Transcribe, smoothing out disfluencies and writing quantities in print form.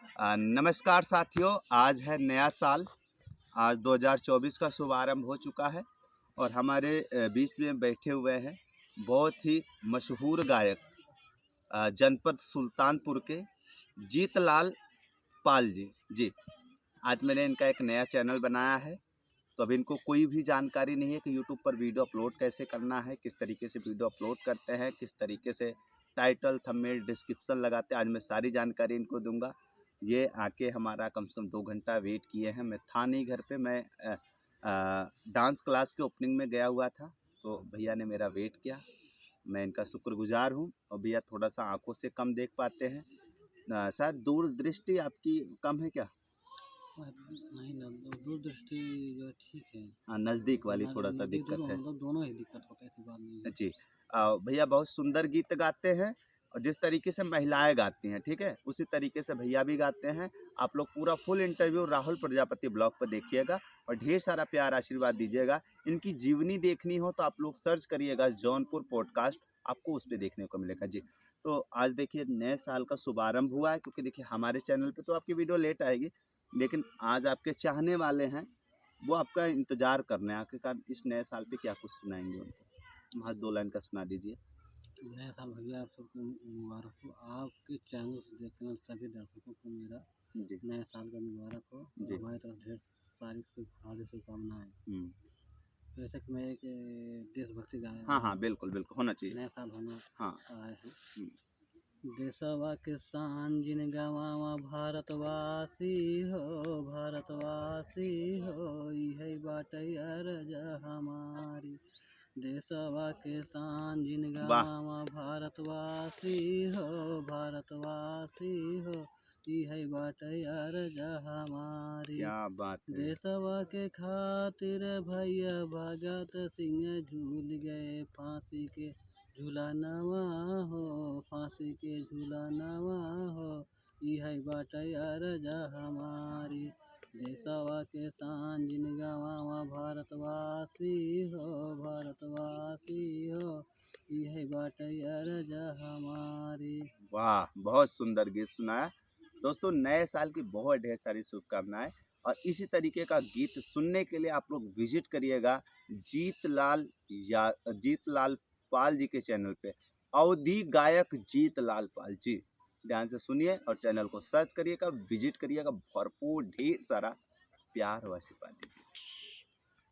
नमस्कार साथियों, आज है नया साल। आज 2024 का शुभारंभ हो चुका है और हमारे बीच में बैठे हुए हैं बहुत ही मशहूर गायक जनपद सुल्तानपुर के जीतलाल पाल जी। आज मैंने इनका एक नया चैनल बनाया है, तो अभी इनको कोई भी जानकारी नहीं है कि यूट्यूब पर वीडियो अपलोड कैसे करना है, किस तरीके से वीडियो अपलोड करते हैं, किस तरीके से टाइटल, थंबनेल, डिस्क्रिप्शन लगाते हैं। आज मैं सारी जानकारी इनको दूंगा। ये आके हमारा कम से कम 2 घंटा वेट किए हैं। मैं था नहीं घर पे, मैं डांस क्लास के ओपनिंग में गया हुआ था, तो भैया ने मेरा वेट किया। मैं इनका शुक्रगुजार हूँ। और भैया थोड़ा सा आंखों से कम देख पाते हैं, शायद दूरदृष्टि आपकी कम है क्या? नहीं ना, दूरदृष्टि जो ठीक है। हाँ, नज़दीक वाली थोड़ा सा दिक्कत है। मतलब दोनों ही दिक्कत हो, ऐसी बात नहीं है। जी। भैया बहुत सुंदर गीत गाते हैं और जिस तरीके से महिलाएं गाती हैं, ठीक है, उसी तरीके से भैया भी गाते हैं। आप लोग पूरा full interview Rahul Prajapati blog पर देखिएगा और ढेर सारा प्यार आशीर्वाद दीजिएगा। इनकी जीवनी देखनी हो तो आप लोग सर्च करिएगा जौनपुर पॉडकास्ट, आपको उस पर देखने को मिलेगा जी। तो आज देखिए नए साल का शुभारंभ हुआ है, क्योंकि देखिए हमारे चैनल पे तो आपकी वीडियो लेट आएगी, लेकिन आज आपके चाहने वाले हैं वो आपका इंतज़ार कर रहे हैं। आखिरकार इस नए साल पे क्या कुछ सुनाएंगे उनको? वहाँ 2 लाइन का सुना दीजिए। नया साल भैया आप सबको मुबारक हो। आपके चैनल से देखने वाले सभी दर्शकों को मेरा जी नया साल का मुबारक हो। जी। हमारी तरफ ढेर सारी हार्दिक शुभकामनाएं। जैसे कि मैं एक देशभक्ति गाया हाँ हाँ, बिल्कुल बिल्कुल होना चाहिए। नया साल होना हाँ। आए हैं। देशवा के शान जिन गवावा भारतवासी हो, भारतवासी हो, यही बाटे अर्जा हमारी। देशवा के शान जिन वाह, गवावा भारतवासी हो, भारतवासी हो, यही बाटे अर्जा हमारी। क्या बात है। देशवा के खातिर भैया भगत सिंह झूल गए फांसी के झूलनवा हो, फांसी के झूलनवा हो, यही बाटे अर्जा हमारी। देशवा के शान जिन गवावा भारतवासी हो, भारतवासी हो, यही बाटे अर्जा हमारी। वाह, बहुत सुंदर गीत सुनाया। दोस्तों, नए साल की बहुत ढेर सारी शुभकामनाएं और इसी तरीके का गीत सुनने के लिए आप लोग विजिट करिएगा जीतलाल पाल जी के चैनल पे। अवधी गायक जीतलाल पाल जी, ध्यान से सुनिए और चैनल को सर्च करिएगा, विजिट करिएगा, भरपूर ढेर सारा प्यार और आशीर्वाद दीजिए।